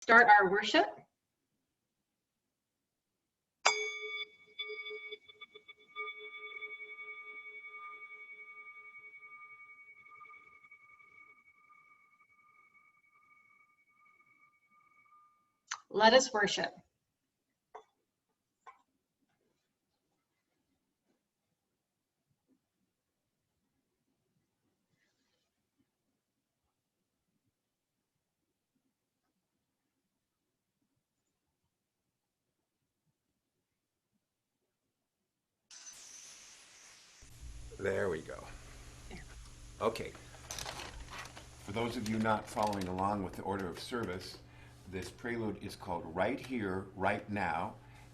start our worship. Let us worship. There we go. Okay. For those of you not following along with the order of service, this prelude is called Right Here, Right Now,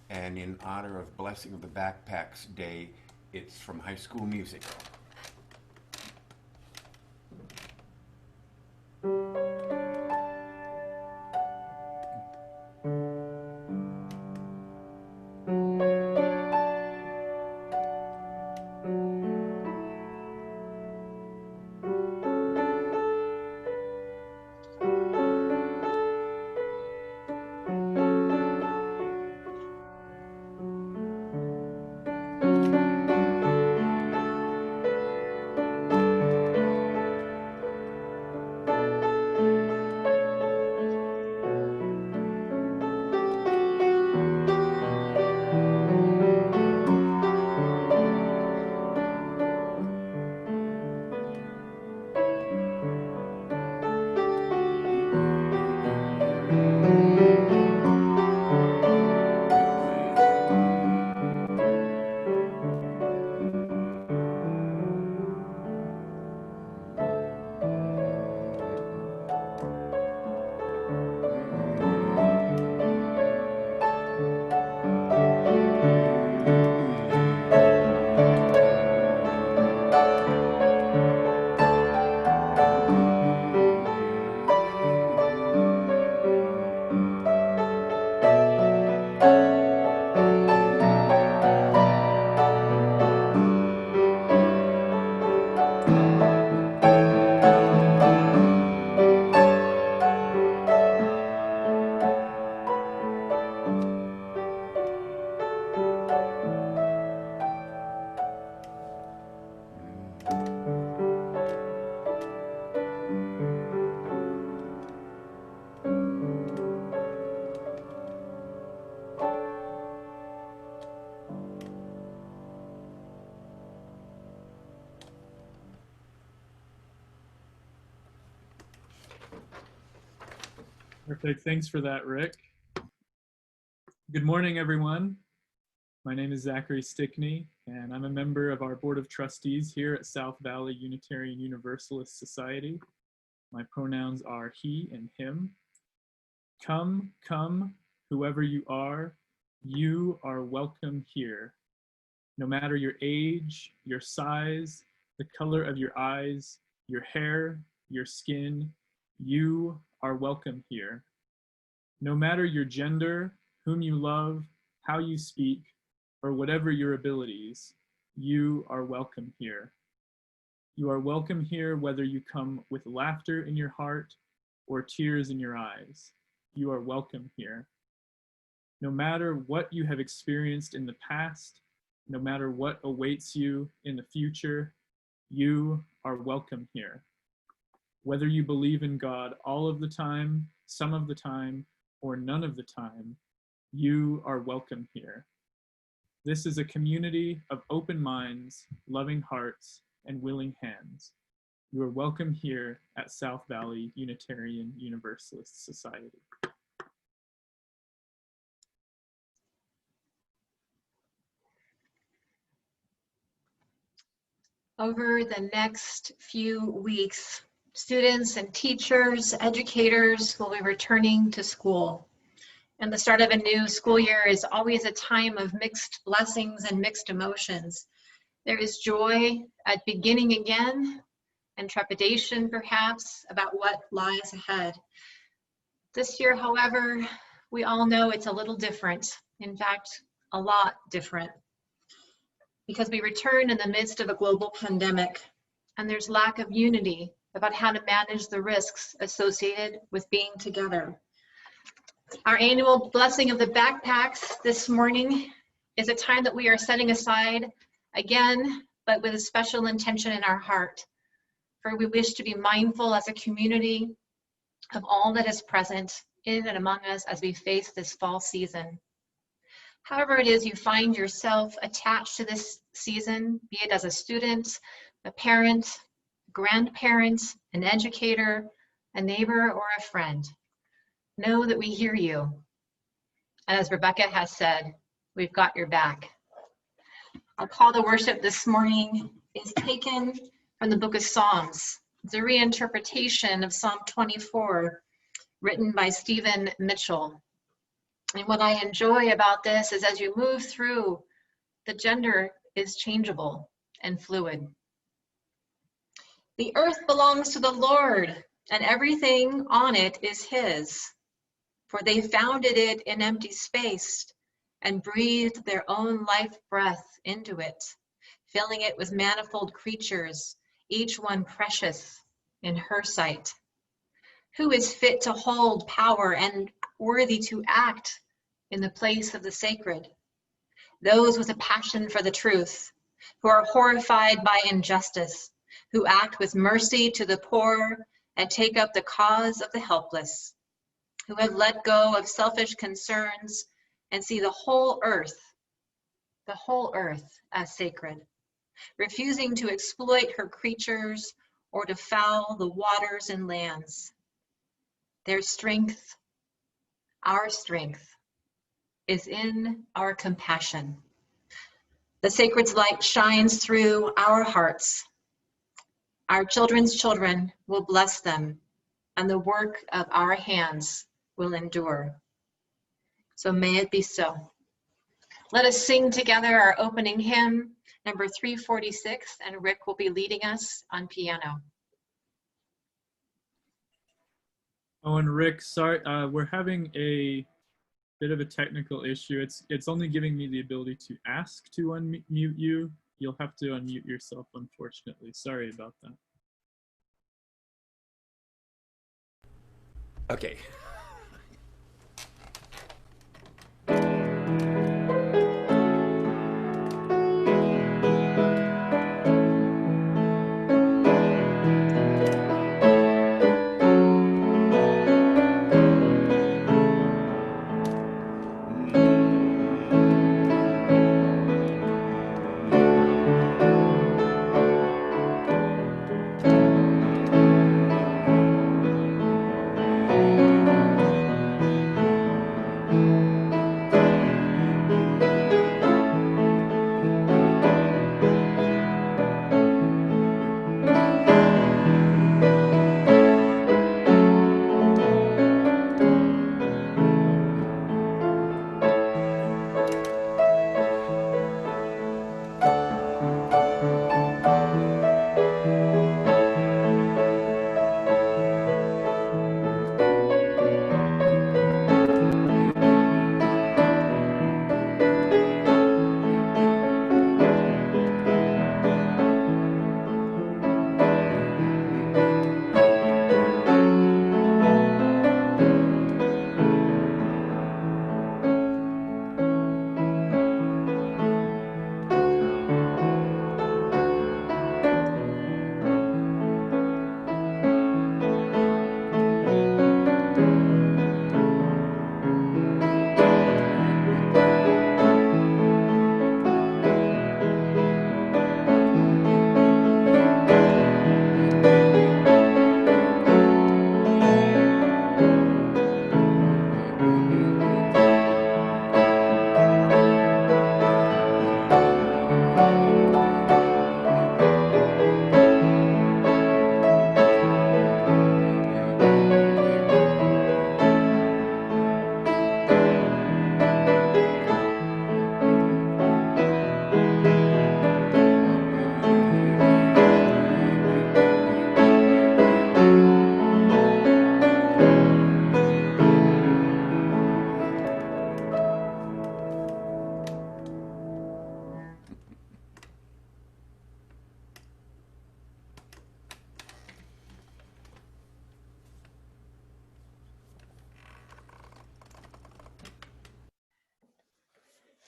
and in honor of Blessing of the Backpacks Day, it's from High School Musical. Perfect. Thanks for that, Rick. Good morning, everyone. My name is Zachary Stickney, and I'm a member of our Board of Trustees here at South Valley Unitarian Universalist Society. My pronouns are he and him. Come, come, whoever you are welcome here. No matter your age, your size, the color of your eyes, your hair, your skin, you are welcome here. No matter your gender, whom you love, how you speak, or whatever your abilities, you are welcome here. You are welcome here whether you come with laughter in your heart or tears in your eyes. You are welcome here. No matter what you have experienced in the past, no matter what awaits you in the future, you are welcome here. Whether you believe in God all of the time, some of the time, or none of the time, you are welcome here. This is a community of open minds, loving hearts, and willing hands. You are welcome here at South Valley Unitarian Universalist Society. Over the next few weeks, students and teachers, educators will be returning to school. And the start of a new school year is always a time of mixed blessings and mixed emotions. There is joy at beginning again and trepidation perhaps about what lies ahead. This year, however, we all know it's a little different. In fact, a lot different. Because we return in the midst of a global pandemic, and there's lack of unity about how to manage the risks associated with being together. Our annual blessing of the backpacks this morning is a time that we are setting aside again, but with a special intention in our heart. For we wish to be mindful as a community of all that is present in and among us as we face this fall season. However it is you find yourself attached to this season, be it as a student, a parent, grandparent, an educator, a neighbor, or a friend, know that we hear you. And as Rebecca has said, we've got your back. Our call to worship this morning is taken from the book of Psalms. It's a reinterpretation of Psalm 24, written by Stephen Mitchell. And what I enjoy about this is as you move through, the gender is changeable and fluid. The earth belongs to the Lord, and everything on it is his. For they founded it in empty space and breathed their own life breath into it, filling it with manifold creatures, each one precious in her sight. Who is fit to hold power and worthy to act in the place of the sacred? Those with a passion for the truth, who are horrified by injustice, who act with mercy to the poor and take up the cause of the helpless, who have let go of selfish concerns and see the whole earth as sacred, refusing to exploit her creatures or to foul the waters and lands. Their strength, our strength, is in our compassion. The sacred light shines through our hearts. Our children's children will bless them, and the work of our hands will endure. So may it be so. Let us sing together our opening hymn, number 346, and Rick will be leading us on piano. Oh, and Rick, sorry, we're having a bit of a technical issue. It's only giving me the ability to ask to unmute you. You'll have to unmute yourself, unfortunately. Sorry about that. Okay.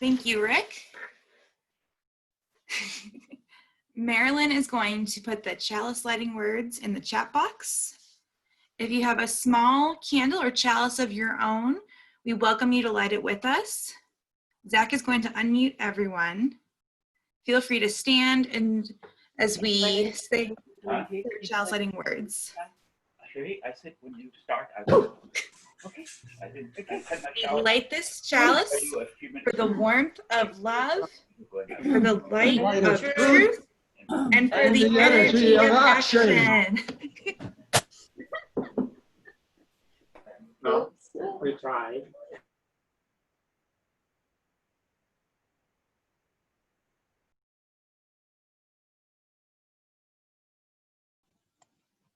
Thank you, Rick. Marilyn is going to put the chalice lighting words in the chat box. If you have a small candle or chalice of your own, we welcome you to light it with us. Zach is going to unmute everyone. Feel free to stand and as we say the chalice lighting words. I said when you start, I will. Okay. We light this chalice for the warmth of love, for the light of truth, and for the energy of action. No, we tried.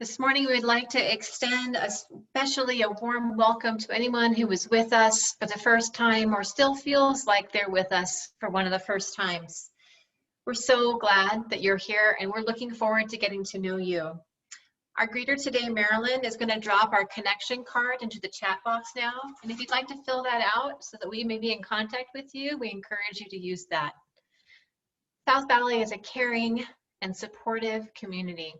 This morning, we would like to extend especially a warm welcome to anyone who was with us for the first time or still feels like they're with us for one of the first times. We're so glad that you're here and we're looking forward to getting to know you. Our greeter today, Marilyn, is going to drop our connection card into the chat box now. And if you'd like to fill that out so that we may be in contact with you, we encourage you to use that. South Valley is a caring and supportive community.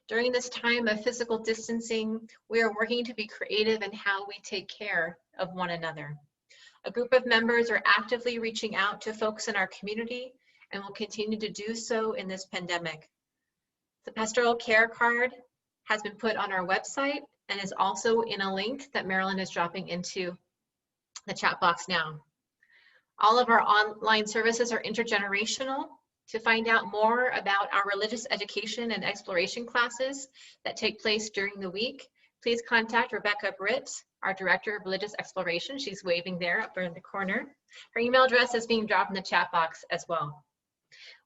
During this time of physical distancing, we are working to be creative in how we take care of one another. A group of members are actively reaching out to folks in our community and will continue to do so in this pandemic. The pastoral care card has been put on our website and is also in a link that Marilyn is dropping into the chat box now. All of our online services are intergenerational. To find out more about our religious education and exploration classes that take place during the week, please contact Rebecca Britt, our Director of Religious Exploration. She's waving there up in the corner. Her email address is being dropped in the chat box as well.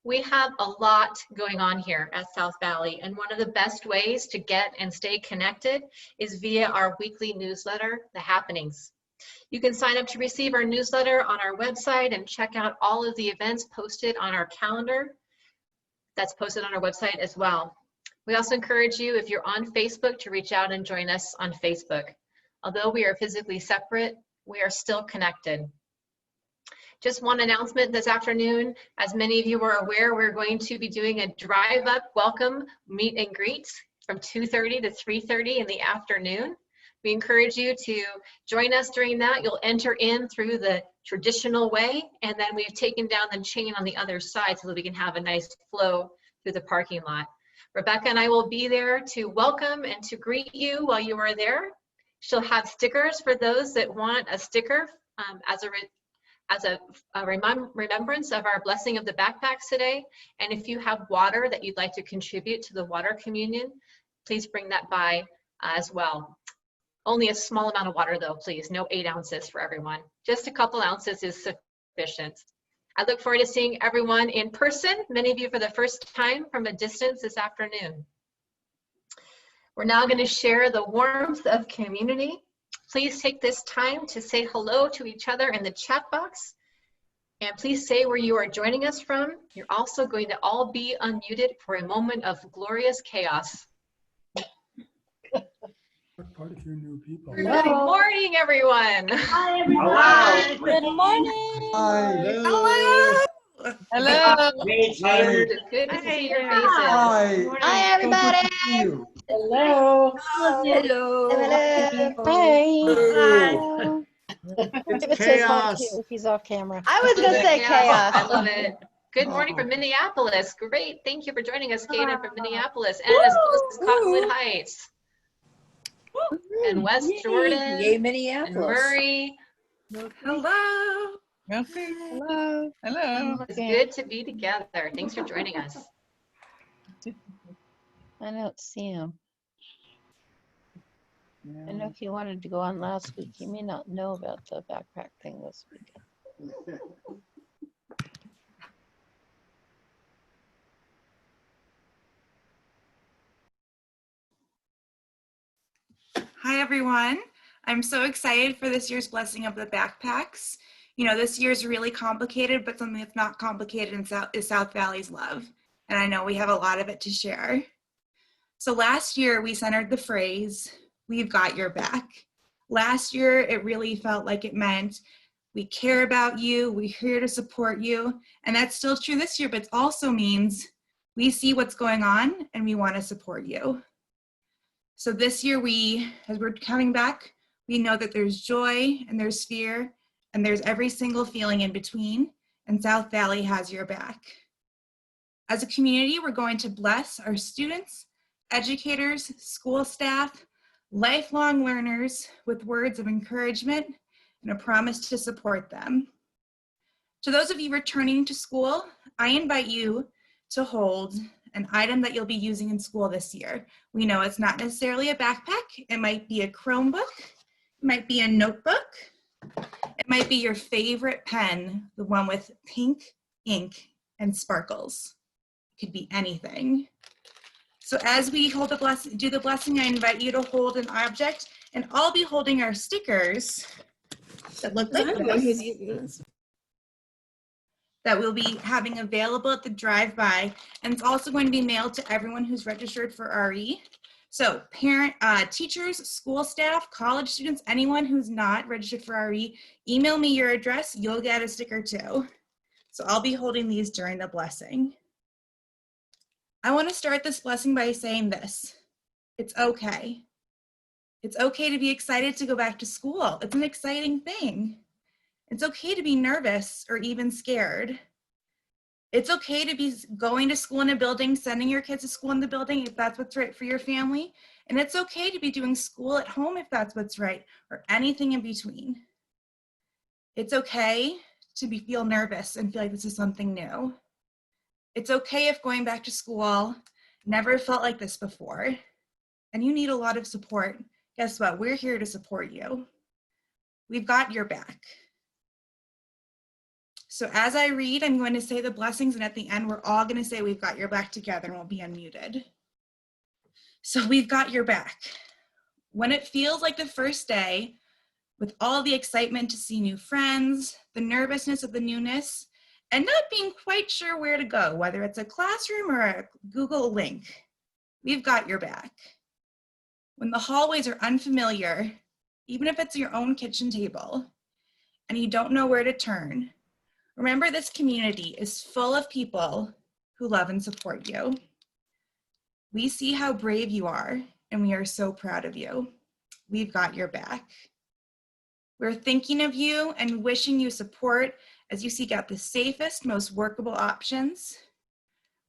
We have a lot going on here at South Valley, and one of the best ways to get and stay connected is via our weekly newsletter, The Happenings. You can sign up to receive our newsletter on our website and check out all of the events posted on our calendar. That's posted on our website as well. We also encourage you, if you're on Facebook, to reach out and join us on Facebook. Although we are physically separate, we are still connected. Just one announcement this afternoon. As many of you are aware, we're going to be doing a drive-up welcome meet and greet from 2:30 to 3:30 in the afternoon. We encourage you to join us during that. You'll enter in through the traditional way, and then we've taken down the chain on the other side so that we can have a nice flow through the parking lot. Rebecca and I will be there to welcome and to greet you while you are there. She'll have stickers for those that want a sticker as a remembrance of our blessing of the backpacks today. And if you have water that you'd like to contribute to the water communion, please bring that by as well. Only a small amount of water though, please. No 8 ounces for everyone. Just a couple ounces is sufficient. I look forward to seeing everyone in person, many of you for the first time from a distance this afternoon. We're now going to share the warmth of community. Please take this time to say hello to each other in the chat box. And please say where you are joining us from. You're also going to all be unmuted for a moment of glorious chaos. What part of your new people? Good morning, everyone. Hi, everyone. Hello. Good morning. Hi. Hello. Hello. Good to see your faces. Hi. Hi, everybody. Hello. Hello. Hello. It's chaos. If he's off camera. I was gonna say chaos. I love it. Good morning from Minneapolis. Great. Thank you for joining us, Kaden from Minneapolis, and as close as Cottonwood Heights. And West Jordan. Yay, And Minneapolis. Murray. Hello. Okay. Hello. Hello. It's good to be together. Thanks for joining us. I don't see him. I know he wanted to go on last week. He may not know about the backpack thing this week. Hi, everyone. I'm so excited for this year's blessing of the backpacks. You know, this year's really complicated, but something that's not complicated is South Valley's love. And I know we have a lot of it to share. So last year we centered the phrase, "We've got your back." Last year, it really felt like it meant We care about you. We're here to support you. And that's still true this year, but it also means we see what's going on and we want to support you. So this year, as we're coming back, we know that there's joy and there's fear and there's every single feeling in between, and South Valley has your back. As a community, we're going to bless our students, educators, school staff, lifelong learners with words of encouragement and a promise to support them. To those of you returning to school, I invite you to hold an item that you'll be using in school this year. We know it's not necessarily a backpack. It might be a Chromebook. It might be a notebook. It might be your favorite pen, the one with pink ink and sparkles. It could be anything. So as we do the blessing, I invite you to hold an object, and I'll be holding our stickers that look like this, that we'll be having available at the drive-by, and it's also going to be mailed to everyone who's registered for RE. So teachers, school staff, college students, anyone who's not registered for RE, email me your address, you'll get a sticker too. So I'll be holding these during the blessing. I want to start this blessing by saying this: it's okay. It's okay to be excited to go back to school. It's an exciting thing. It's okay to be nervous or even scared. It's okay to be going to school in a building, sending your kids to school in the building if that's what's right for your family. And it's okay to be doing school at home if that's what's right, or anything in between. It's okay to feel nervous and feel like this is something new. It's okay if going back to school never felt like this before and you need a lot of support. Guess what? We're here to support you. We've got your back. So as I read, I'm going to say the blessings, and at the end, we're all going to say we've got your back together, and we'll be unmuted. So we've got your back. When it feels like the first day, with all the excitement to see new friends, the nervousness of the newness, and not being quite sure where to go, whether it's a classroom or a Google link, we've got your back. When the hallways are unfamiliar, even if it's your own kitchen table, and you don't know where to turn, remember this community is full of people who love and support you. We see how brave you are, and we are so proud of you. We've got your back. We're thinking of you and wishing you support as you seek out the safest, most workable options.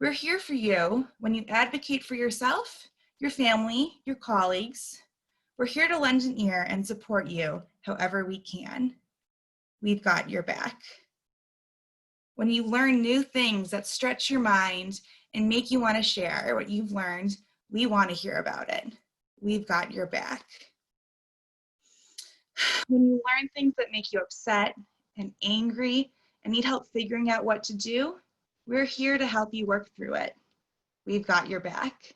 We're here for you when you advocate for yourself, your family, your colleagues. We're here to lend an ear and support you however we can. We've got your back. When you learn new things that stretch your mind and make you want to share what you've learned, we want to hear about it. We've got your back. When you learn things that make you upset and angry and need help figuring out what to do, we're here to help you work through it. We've got your back.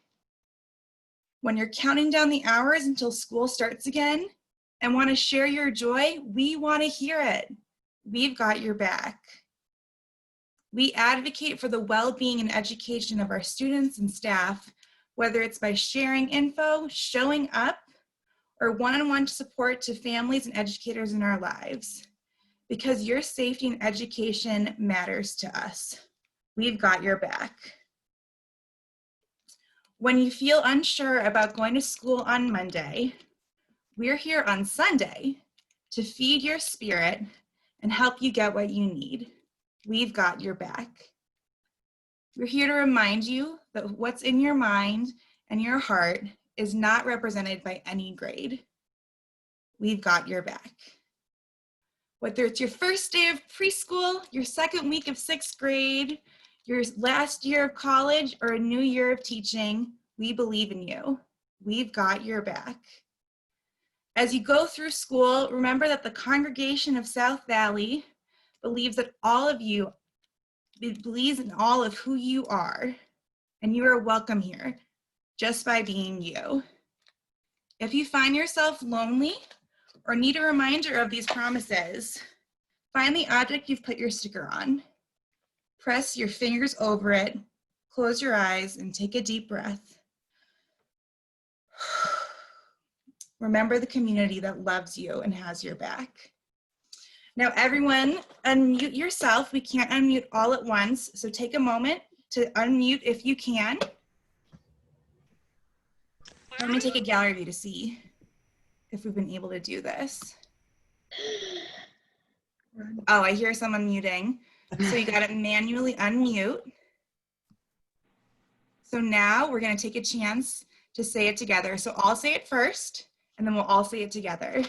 When you're counting down the hours until school starts again and want to share your joy, we want to hear it. We've got your back. We advocate for the well-being and education of our students and staff, whether it's by sharing info, showing up, or one-on-one support to families and educators in our lives. Because your safety and education matters to us. We've got your back. When you feel unsure about going to school on Monday, we're here on Sunday to feed your spirit and help you get what you need. We've got your back. We're here to remind you that what's in your mind and your heart is not represented by any grade. We've got your back. Whether it's your first day of preschool, your second week of sixth grade, your last year of college, or a new year of teaching, we believe in you. We've got your back. As you go through school, remember that the congregation of South Valley believes that all of you, believes in all of who you are, and you are welcome here just by being you. If you find yourself lonely or need a reminder of these promises, find the object you've put your sticker on. Press your fingers over it, close your eyes, and take a deep breath. Remember the community that loves you and has your back. Now everyone unmute yourself. We can't unmute all at once, so take a moment to unmute if you can. Let me take a gallery view to see if we've been able to do this. Oh, I hear someone muting. So you got to manually unmute. So now we're going to take a chance to say it together. So I'll say it first, and then we'll all say it together.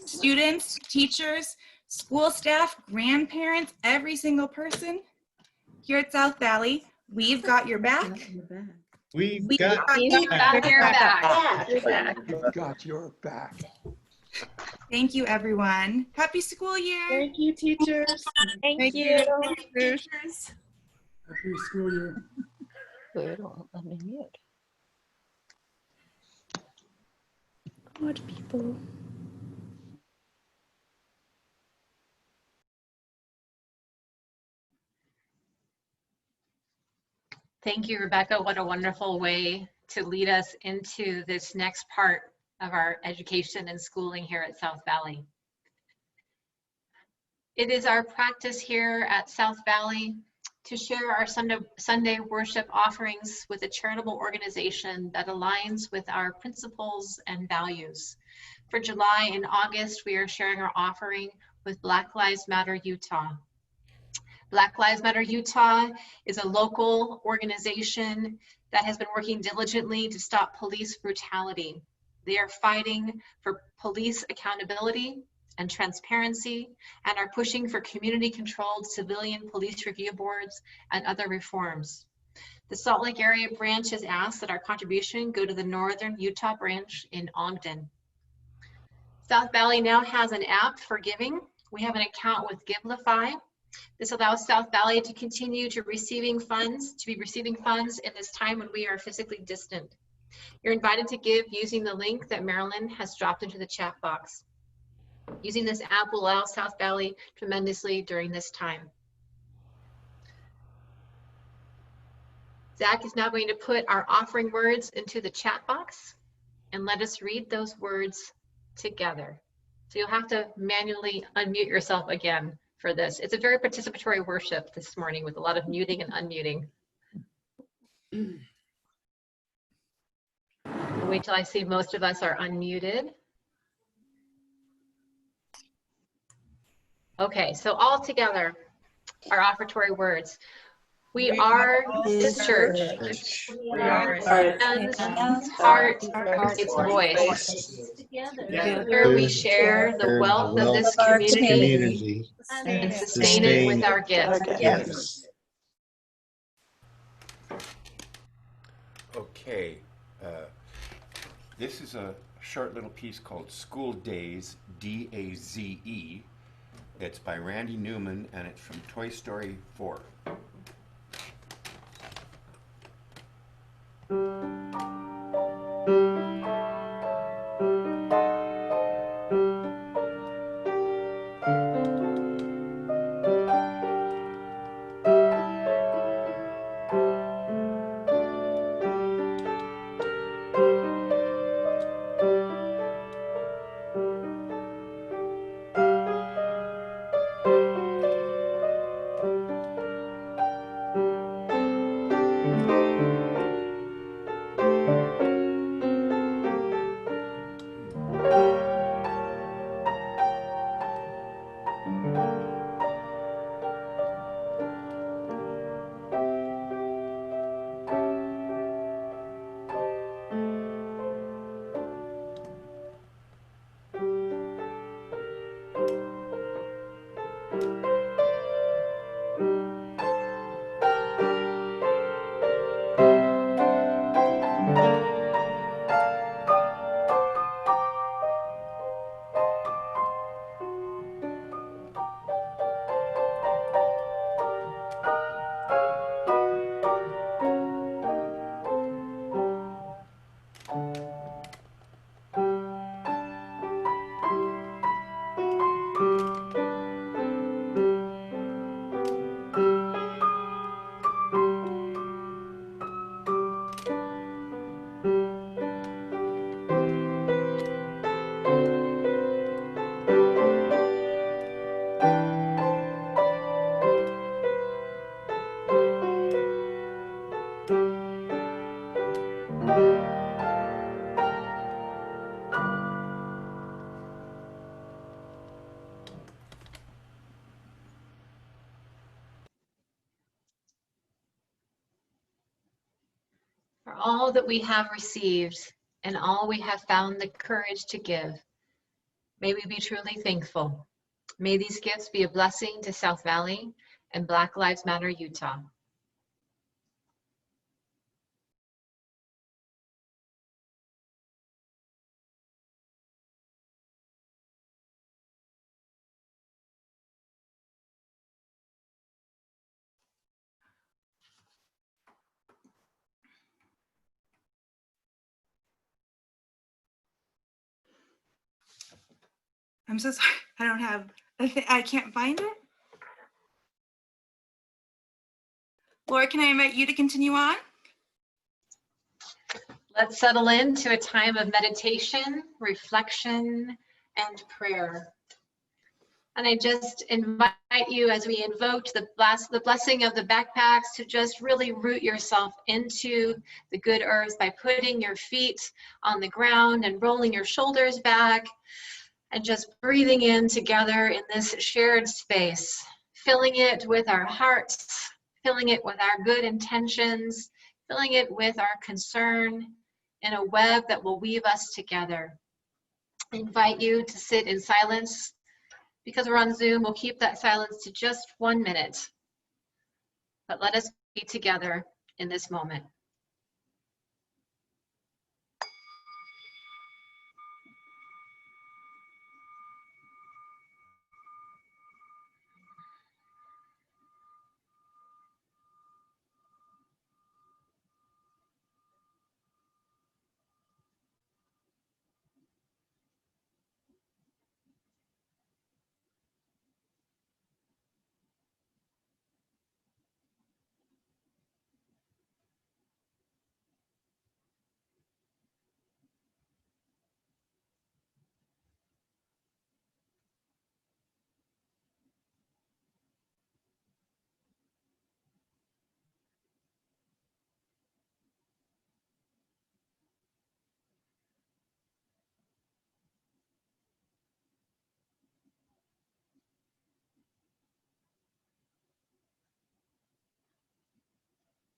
Students, teachers, school staff, grandparents, every single person here at South Valley, we've got your back. We've We've got got You've got your back. We've got your back. Thank you, everyone. Happy school year. Thank you, teachers. Thank you. Teachers. Happy school year. It won't let me mute. What people? Thank you, Rebecca. What a wonderful way to lead us into this next part of our education and schooling here at South Valley. It is our practice here at South Valley to share our Sunday worship offerings with a charitable organization that aligns with our principles and values. For July and August, we are sharing our offering with Black Lives Matter Utah. Black Lives Matter Utah is a local organization that has been working diligently to stop police brutality. They are fighting for police accountability and transparency and are pushing for community-controlled civilian police review boards and other reforms. The Salt Lake area branch has asked that our contribution go to the Northern Utah branch in Ogden. South Valley now has an app for giving. We have an account with Givelify. This allows South Valley to continue to be receiving funds in this time when we are physically distant. You're invited to give using the link that Marilyn has dropped into the chat box. Using this app will allow South Valley tremendously during this time. Zach is now going to put our offering words into the chat box and let us read those words together. So you'll have to manually unmute yourself again for this. It's a very participatory worship this morning with a lot of muting and unmuting. I'll wait till I see most of us are unmuted. Okay, so all together, our offertory words. We are His church. We are His Hands, heart, its voice. Together we share the wealth of this community and sustain it with our gifts. Okay, this is a short little piece called School Daze, D-A-Z-E. It's by Randy Newman, and it's from Toy Story 4. for all that we have received and all we have found the courage to give. May we be truly thankful. May these gifts be a blessing to South Valley and Black Lives Matter Utah. I'm so sorry. I don't have, I can't find it. Laura, can I invite you to continue on? Let's settle into a time of meditation, reflection, and prayer. And I just invite you, as we invoke the blessing of the backpacks, to just really root yourself into the good earth by putting your feet on the ground and rolling your shoulders back and just breathing in together in this shared space, filling it with our hearts, filling it with our good intentions, filling it with our concern in a web that will weave us together. I invite you to sit in silence. Because we're on Zoom, we'll keep that silence to just 1 minute. But let us be together in this moment.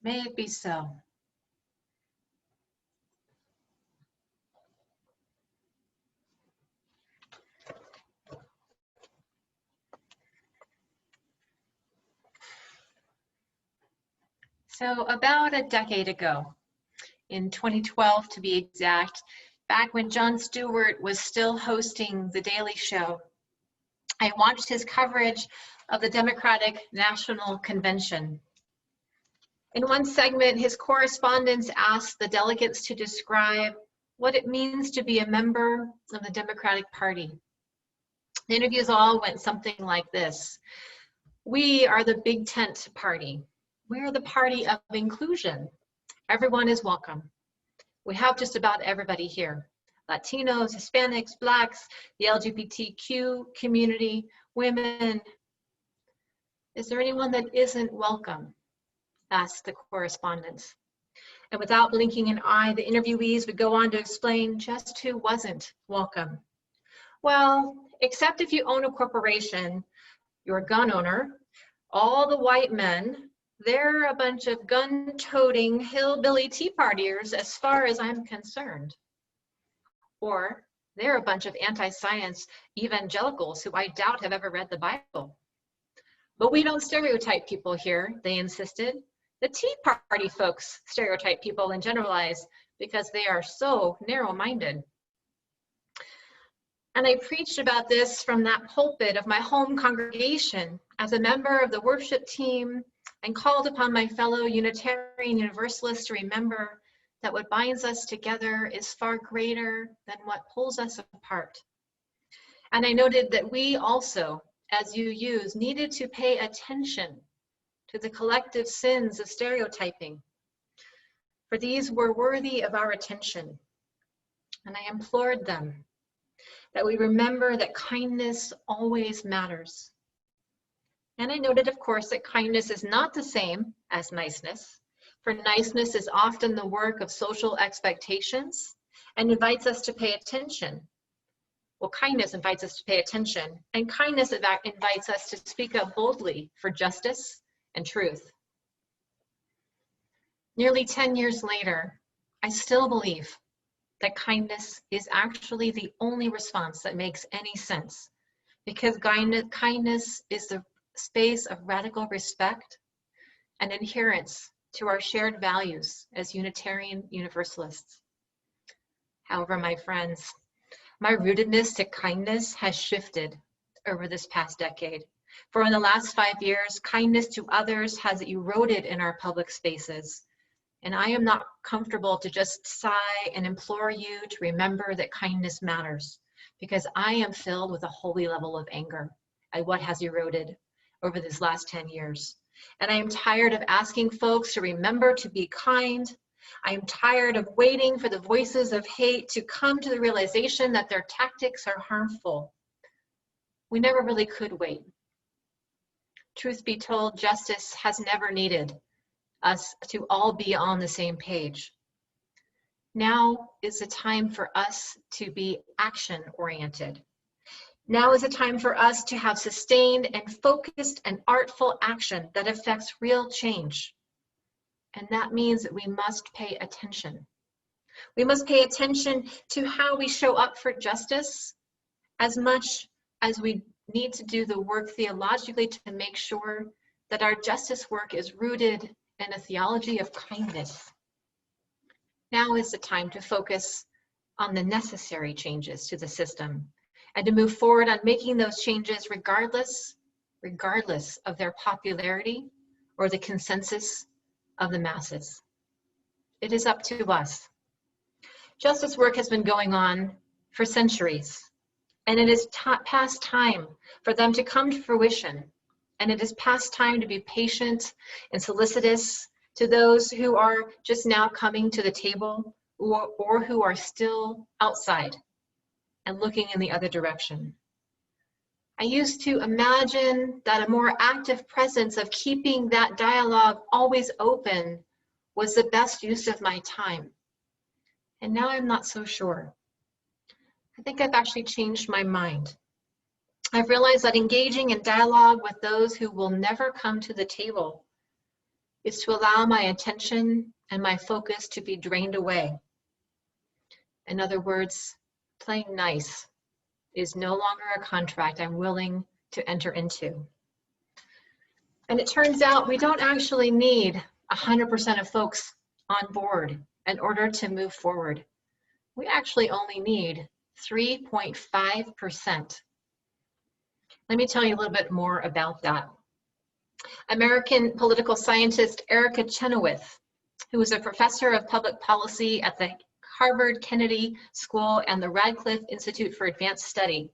May it be so. So about a decade ago, in 2012 to be exact, back when Jon Stewart was still hosting The Daily Show, I watched his coverage of the Democratic National Convention. In one segment, his correspondents asked the delegates to describe what it means to be a member of the Democratic Party. The interviews all went something like this. We are the Big Tent Party. We are the party of inclusion. Everyone is welcome. We have just about everybody here. Latinos, Hispanics, Blacks, the LGBTQ community, women. Is there anyone that isn't welcome? Asked the correspondents. And without blinking an eye, the interviewees would go on to explain just who wasn't welcome. Well, except if you own a corporation, you're a gun owner, all the white men, they're a bunch of gun-toting hillbilly tea partiers as far as I'm concerned. Or they're a bunch of anti-science evangelicals who I doubt have ever read the Bible. But we don't stereotype people here, they insisted. The Tea Party folks stereotype people and generalize because they are so narrow-minded. And I preached about this from that pulpit of my home congregation as a member of the worship team and called upon my fellow Unitarian Universalists to remember that what binds us together is far greater than what pulls us apart. And I noted that we also, as UUs, needed to pay attention to the collective sins of stereotyping, for these were worthy of our attention. And I implored them that we remember that kindness always matters. And I noted, of course, that kindness is not the same as niceness, for niceness is often the work of social expectations and invites us to pay attention. Well, kindness invites us to pay attention, and kindness invites us to speak up boldly for justice and truth. Nearly 10 years later, I still believe that kindness is actually the only response that makes any sense, because kindness is the space of radical respect and adherence to our shared values as Unitarian Universalists. However, my friends, my rootedness to kindness has shifted over this past decade. For in the last 5 years, kindness to others has eroded in our public spaces. And I am not comfortable to just sigh and implore you to remember that kindness matters, because I am filled with a holy level of anger at what has eroded over these last 10 years. And I am tired of asking folks to remember to be kind. I am tired of waiting for the voices of hate to come to the realization that their tactics are harmful. We never really could wait. Truth be told, justice has never needed us to all be on the same page. Now is the time for us to be action-oriented. Now is the time for us to have sustained and focused and artful action that affects real change. And that means that we must pay attention. We must pay attention to how we show up for justice as much as we need to do the work theologically to make sure that our justice work is rooted in a theology of kindness. Now is the time to focus on the necessary changes to the system and to move forward on making those changes regardless of their popularity or the consensus of the masses. It is up to us. Justice work has been going on for centuries, and it is past time for them to come to fruition. And it is past time to be patient and solicitous to those who are just now coming to the table or who are still outside and looking in the other direction. I used to imagine that a more active presence of keeping that dialogue always open was the best use of my time. And now I'm not so sure. I think I've actually changed my mind. I've realized that engaging in dialogue with those who will never come to the table is to allow my attention and my focus to be drained away. In other words, playing nice is no longer a contract I'm willing to enter into. And it turns out we don't actually need 100% of folks on board in order to move forward. We actually only need 3.5%. Let me tell you a little bit more about that. American political scientist Erica Chenoweth, who is a professor of public policy at the Harvard Kennedy School and the Radcliffe Institute for Advanced Study.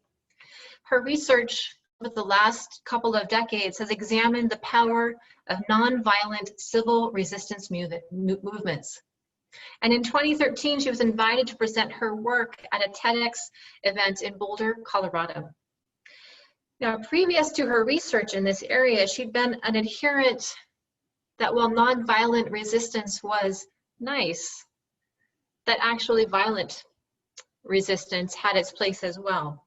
Her research over the last couple of decades has examined the power of nonviolent civil resistance movements. And in 2013, she was invited to present her work at a TEDx event in Boulder, Colorado. Now, previous to her research in this area, she'd been an adherent that while nonviolent resistance was nice, that actually violent resistance had its place as well.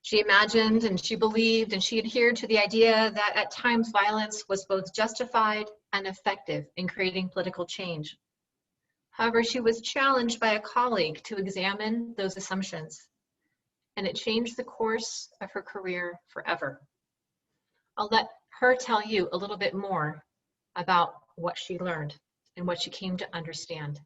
She imagined and she believed and she adhered to the idea that at times violence was both justified and effective in creating political change. However, she was challenged by a colleague to examine those assumptions, and it changed the course of her career forever. I'll let her tell you a little bit more about what she learned and what she came to understand.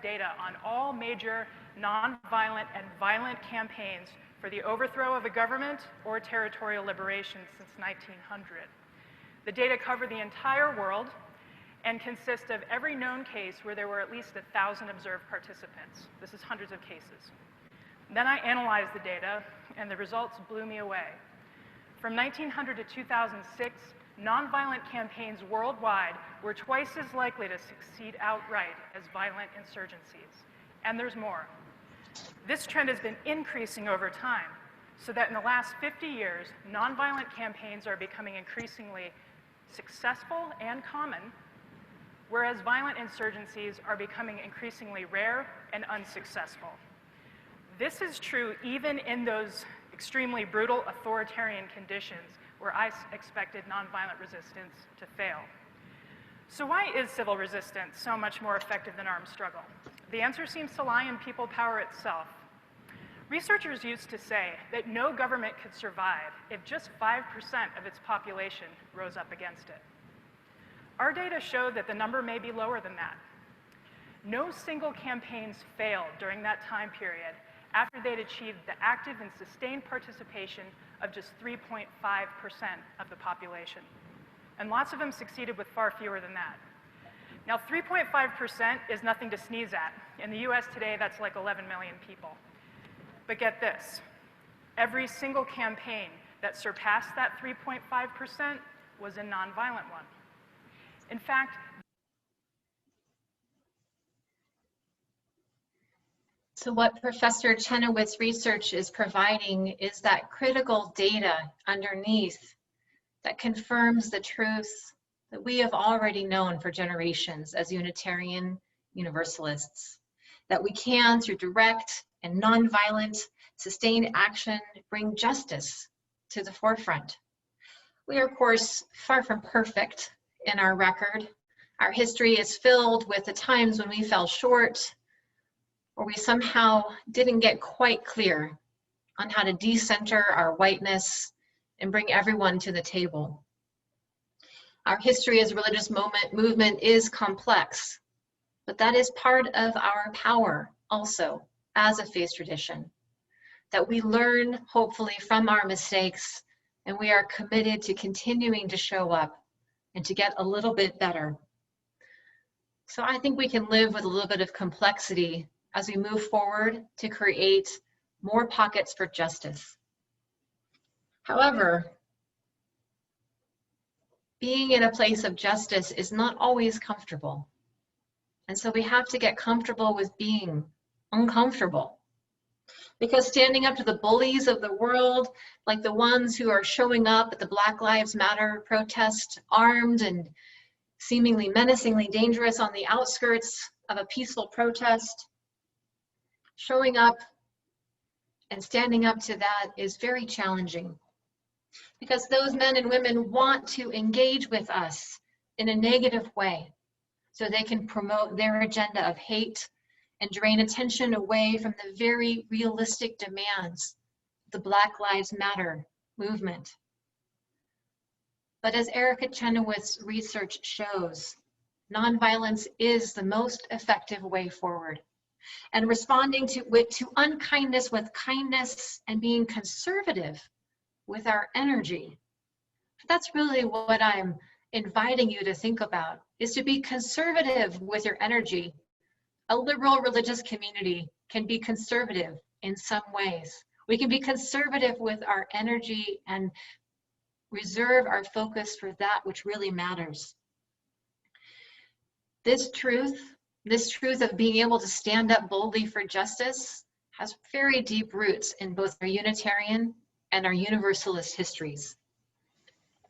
Data on all major nonviolent and violent campaigns for the overthrow of a government or territorial liberation since 1900. The data cover the entire world and consist of every known case where there were at least 1,000 observed participants. This is hundreds of cases. Then I analyzed the data, and the results blew me away. From 1900 to 2006, nonviolent campaigns worldwide were twice as likely to succeed outright as violent insurgencies. And there's more. This trend has been increasing over time, so that in the last 50 years, nonviolent campaigns are becoming increasingly successful and common, whereas violent insurgencies are becoming increasingly rare and unsuccessful. This is true even in those extremely brutal authoritarian conditions where I expected nonviolent resistance to fail. So why is civil resistance so much more effective than armed struggle? The answer seems to lie in people power itself. Researchers used to say that no government could survive if just 5% of its population rose up against it. Our data show that the number may be lower than that. No single campaigns failed during that time period after they'd achieved the active and sustained participation of just 3.5% of the population. And lots of them succeeded with far fewer than that. Now, 3.5% is nothing to sneeze at. In the US today, that's like 11 million people. But get this, every single campaign that surpassed that 3.5% was a nonviolent one. In fact, So what Professor Chenoweth's research is providing is that critical data underneath that confirms the truth that we have already known for generations as Unitarian Universalists, that we can, through direct and nonviolent, sustained action, bring justice to the forefront. We are, of course, far from perfect in our record. Our history is filled with the times when we fell short, or we somehow didn't get quite clear on how to decenter our whiteness and bring everyone to the table. Our history as a religious movement is complex, but that is part of our power also as a faith tradition, that we learn hopefully from our mistakes, and we are committed to continuing to show up and to get a little bit better. So I think we can live with a little bit of complexity as we move forward to create more pockets for justice. However, being in a place of justice is not always comfortable. And so we have to get comfortable with being uncomfortable. Because standing up to the bullies of the world, like the ones who are showing up at the Black Lives Matter protest, armed and seemingly menacingly dangerous on the outskirts of a peaceful protest, showing up and standing up to that is very challenging, because those men and women want to engage with us in a negative way so they can promote their agenda of hate and drain attention away from the very realistic demands of the Black Lives Matter movement. But as Erica Chenoweth's research shows, nonviolence is the most effective way forward. And responding to unkindness with kindness and being conservative with our energy. That's really what I'm inviting you to think about, is to be conservative with your energy. A liberal religious community can be conservative in some ways. We can be conservative with our energy and reserve our focus for that which really matters. This truth of being able to stand up boldly for justice has very deep roots in both our Unitarian and our Universalist histories.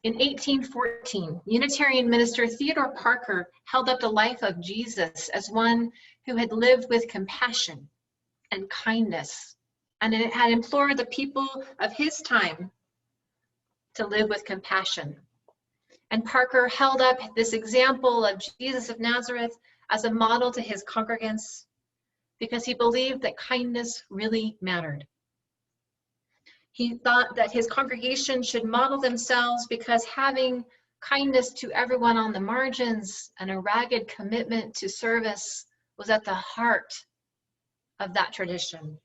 In 1814, Unitarian minister Theodore Parker held up the life of Jesus as one who had lived with compassion and kindness, and it had implored the people of his time to live with compassion. And Parker held up this example of Jesus of Nazareth as a model to his congregants because he believed that kindness really mattered. He thought that his congregation should model themselves because having kindness to everyone on the margins and a ragged commitment to service was at the heart of that tradition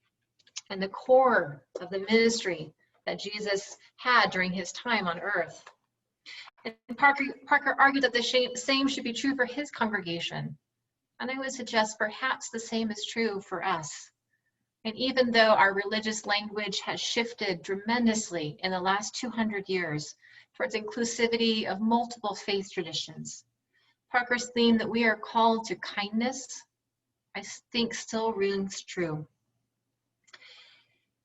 and the core of the ministry that Jesus had during his time on earth. And Parker argued that the same should be true for his congregation. And I would suggest perhaps the same is true for us. And even though our religious language has shifted tremendously in the last 200 years towards inclusivity of multiple faith traditions, Parker's theme that we are called to kindness, I think still rings true.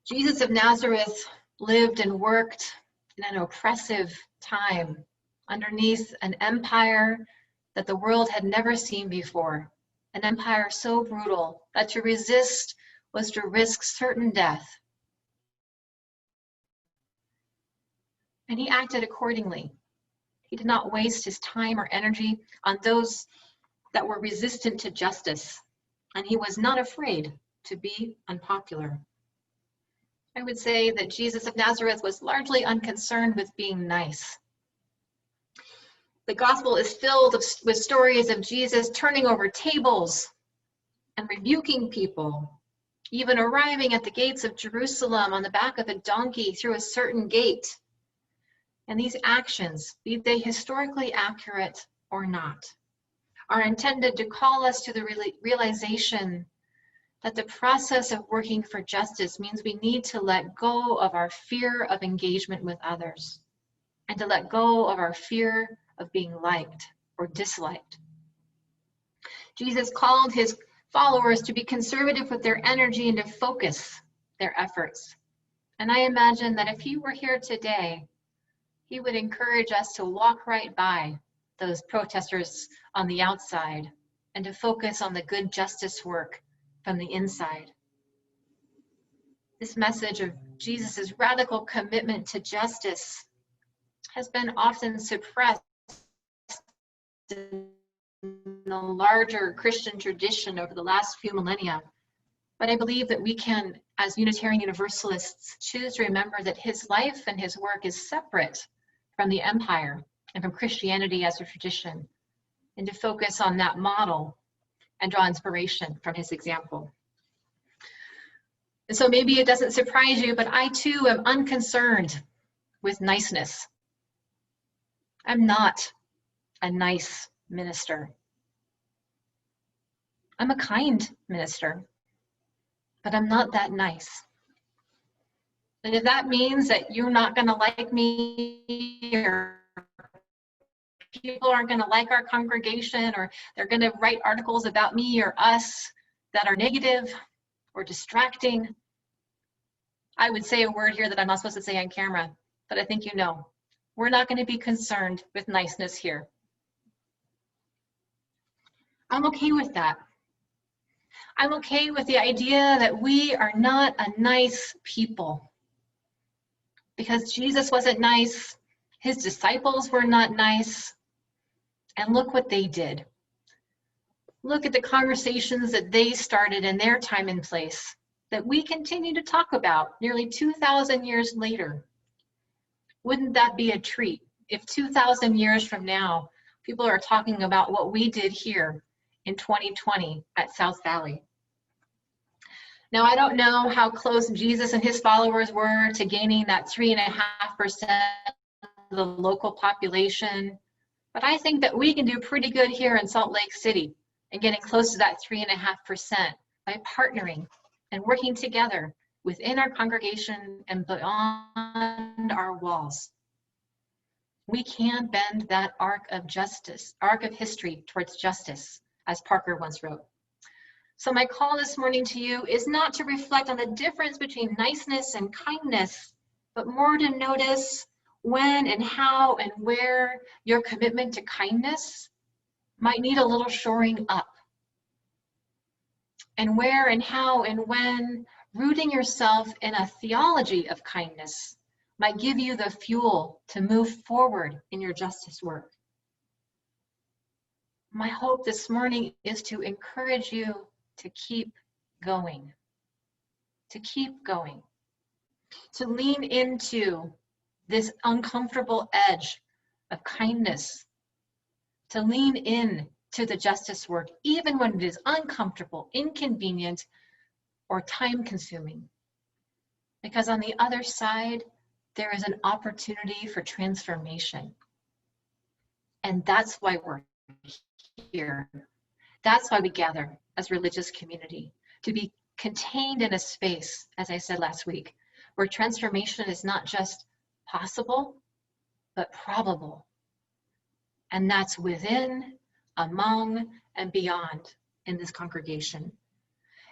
Jesus of Nazareth lived and worked in an oppressive time underneath an empire that the world had never seen before, an empire so brutal that to resist was to risk certain death. And he acted accordingly. He did not waste his time or energy on those that were resistant to justice, and he was not afraid to be unpopular. I would say that Jesus of Nazareth was largely unconcerned with being nice. The gospel is filled with stories of Jesus turning over tables and rebuking people, even arriving at the gates of Jerusalem on the back of a donkey through a certain gate. And these actions, be they historically accurate or not, are intended to call us to the realization that the process of working for justice means we need to let go of our fear of engagement with others and to let go of our fear of being liked or disliked. Jesus called his followers to be conservative with their energy and to focus their efforts. And I imagine that if he were here today, he would encourage us to walk right by those protesters on the outside and to focus on the good justice work from the inside. This message of Jesus's radical commitment to justice has been often suppressed in the larger Christian tradition over the last few millennia. But I believe that we can, as Unitarian Universalists, choose to remember that his life and his work is separate from the empire and from Christianity as a tradition, and to focus on that model and draw inspiration from his example. And so maybe it doesn't surprise you, but I too am unconcerned with niceness. I'm not a nice minister. I'm a kind minister, but I'm not that nice. And if that means that you're not going to like me, or people aren't going to like our congregation, or they're going to write articles about me or us that are negative or distracting, I would say a word here that I'm not supposed to say on camera, but I think you know. We're not going to be concerned with niceness here. I'm okay with that. I'm okay with the idea that we are not a nice people. Because Jesus wasn't nice, his disciples were not nice, and look what they did. Look at the conversations that they started in their time and place that we continue to talk about nearly 2,000 years later. Wouldn't that be a treat if 2,000 years from now, people are talking about what we did here in 2020 at South Valley? Now, I don't know how close Jesus and his followers were to gaining that 3.5% of the local population, but I think that we can do pretty good here in Salt Lake City and getting close to that 3.5% by partnering and working together within our congregation and beyond our walls. We can bend that arc of justice, arc of history towards justice, as Parker once wrote. So my call this morning to you is not to reflect on the difference between niceness and kindness, but more to notice when and how and where your commitment to kindness might need a little shoring up. And where and how and when rooting yourself in a theology of kindness might give you the fuel to move forward in your justice work. My hope this morning is to encourage you to keep going, to lean into this uncomfortable edge of kindness, to lean in to the justice work, even when it is uncomfortable, inconvenient, or time-consuming. Because on the other side, there is an opportunity for transformation. And that's why we're here. That's why we gather as religious community, to be contained in a space, as I said last week, where transformation is not just possible, but probable. And that's within, among, and beyond in this congregation.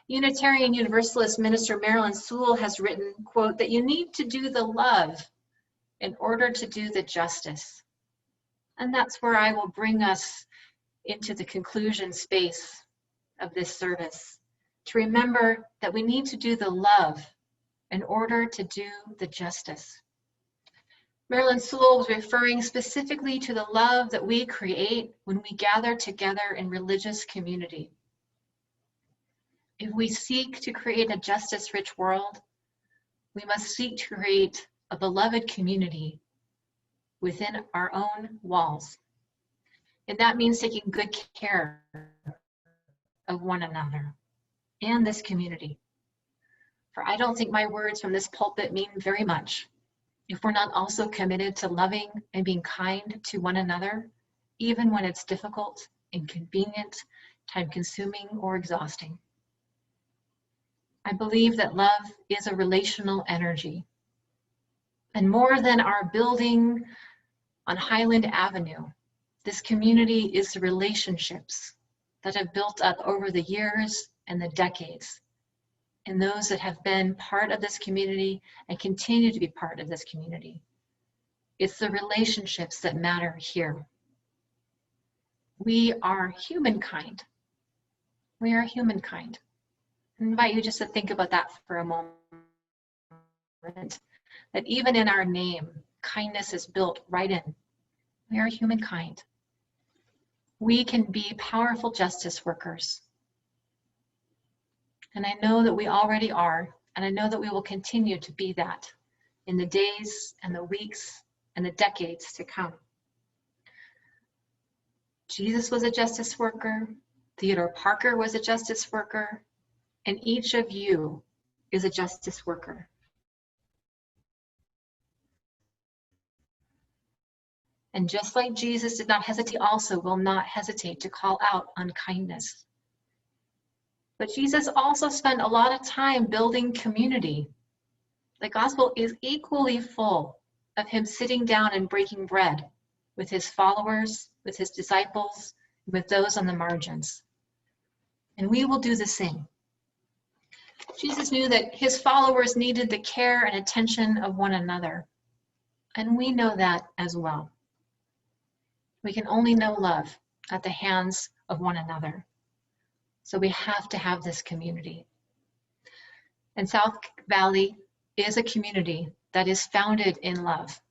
Unitarian Universalist minister Marilyn Sewell has written, quote, that you need to do the love in order to do the justice. And that's where I will bring us into the conclusion space of this service, to remember that we need to do the love in order to do the justice. Marilyn Sewell was referring specifically to the love that we create when we gather together in religious community. If we seek to create a justice-rich world, we must seek to create a beloved community within our own walls. And that means taking good care of one another and this community. For I don't think my words from this pulpit mean very much if we're not also committed to loving and being kind to one another, even when it's difficult, inconvenient, time-consuming, or exhausting. I believe that love is a relational energy. And more than our building on Highland Avenue, this community is the relationships that have built up over the years and the decades, and those that have been part of this community and continue to be part of this community. It's the relationships that matter here. We are humankind. We are humankind. I invite you just to think about that for a moment. That even in our name, kindness is built right in. We are humankind. We can be powerful justice workers. And I know that we already are, and I know that we will continue to be that in the days and the weeks and the decades to come. Jesus was a justice worker, Theodore Parker was a justice worker, and each of you is a justice worker. And just like Jesus did not hesitate, also will not hesitate to call out unkindness. But Jesus also spent a lot of time building community. The gospel is equally full of him sitting down and breaking bread with his followers, with his disciples, with those on the margins. And we will do the same. Jesus knew that his followers needed the care and attention of one another. And we know that as well. We can only know love at the hands of one another. So we have to have this community. And South Valley is a community that is founded in love.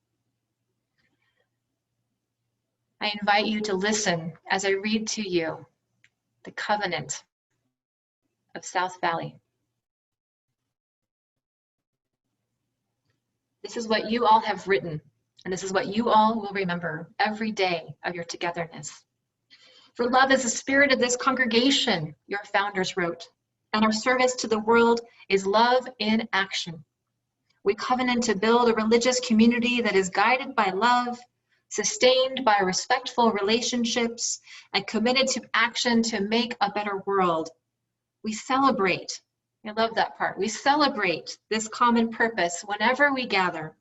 I invite you to listen as I read to you the covenant of South Valley. This is what you all have written, and this is what you all will remember every day of your togetherness. For love is the spirit of this congregation, your founders wrote, and our service to the world is love in action. We covenant to build a religious community that is guided by love, sustained by respectful relationships, and committed to action to make a better world. We celebrate, I love that part, we celebrate this common purpose whenever we gather,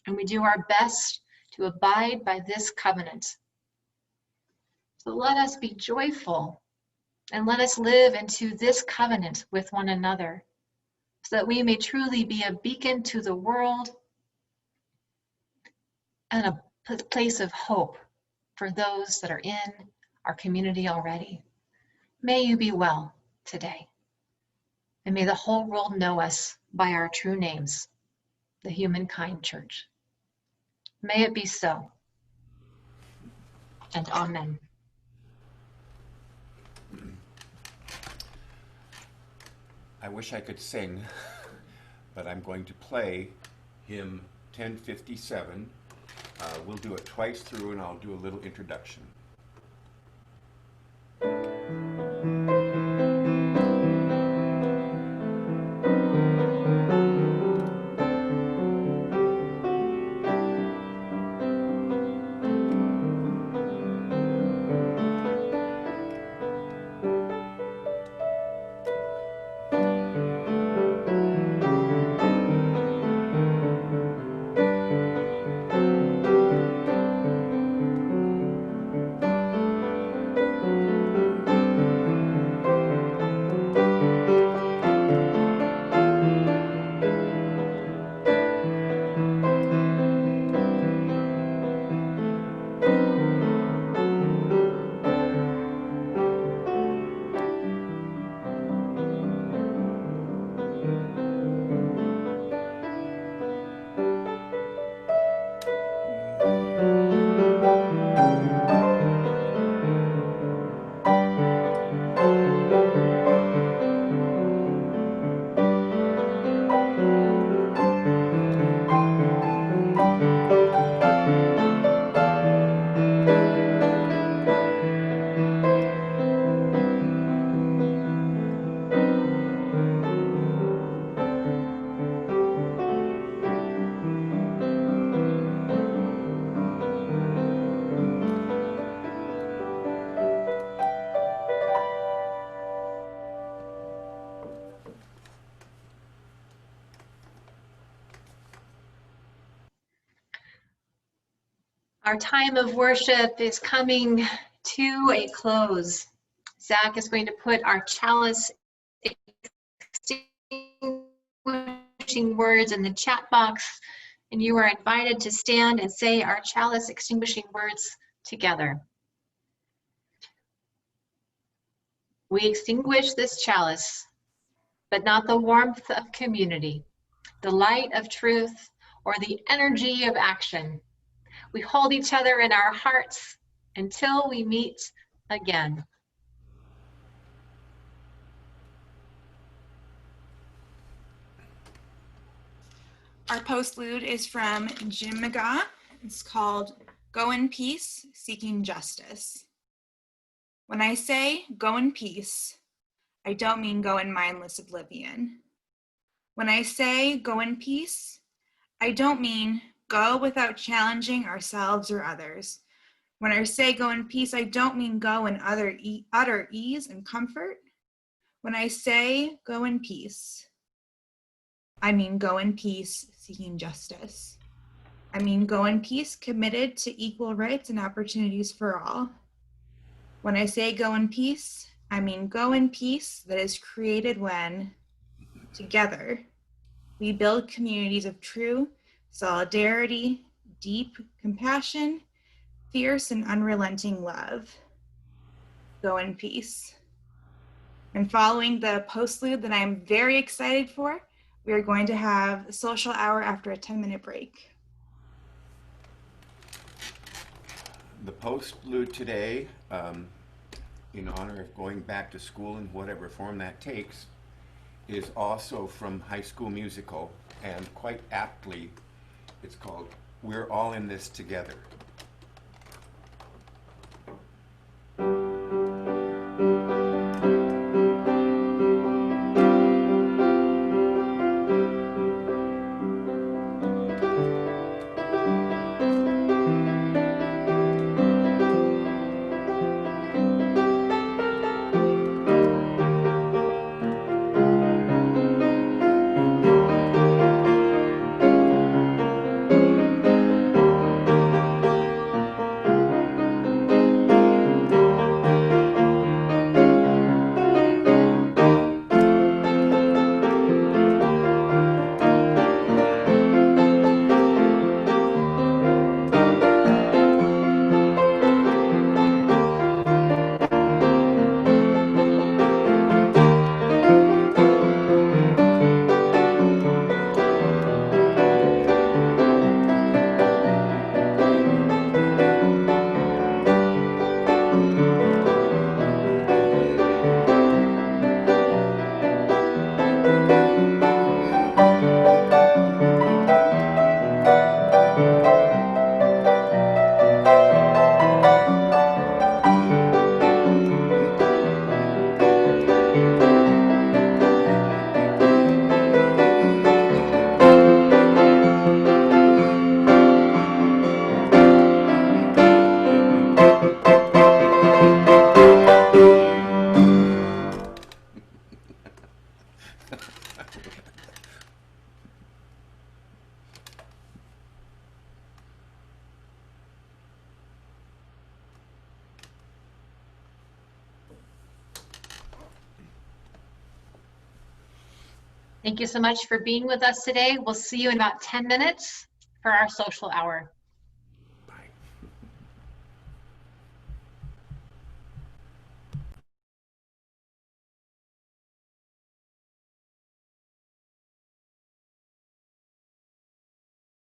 and we do our best to abide by this covenant. So let us be joyful and let us live into this covenant with one another so that we may truly be a beacon to the world and a place of hope for those that are in our community already. May you be well today. And may the whole world know us by our true names, the Humankind Church. May it be so. And amen. I wish I could sing, but I'm going to play hymn 1057. We'll do it twice through, and I'll do a little introduction. Our time of worship is coming to a close. Zach is going to put our chalice extinguishing words in the chat box, and you are invited to stand and say our chalice extinguishing words together. We extinguish this chalice, but not the warmth of community, the light of truth, or the energy of action. We hold each other in our hearts until we meet again. Our postlude is from Jim McGaugh. It's called Go in Peace, Seeking Justice. When I say go in peace, I don't mean go in mindless oblivion. When I say go in peace, I don't mean go without challenging ourselves or others. When I say go in peace, I don't mean go in utter ease and comfort. When I say go in peace, I mean go in peace, seeking justice. I mean go in peace, committed to equal rights and opportunities for all. When I say go in peace, I mean go in peace that is created when, together, we build communities of true solidarity, deep compassion, fierce and unrelenting love. Go in peace. And following the postlude that I'm very excited for, we are going to have a social hour after a 10-minute break. The postlude today, in honor of going back to school in whatever form that takes, is also from High School Musical, and quite aptly, it's called We're All in This Together. Thank you so much for being with us today. We'll see you in about 10 minutes for our social hour.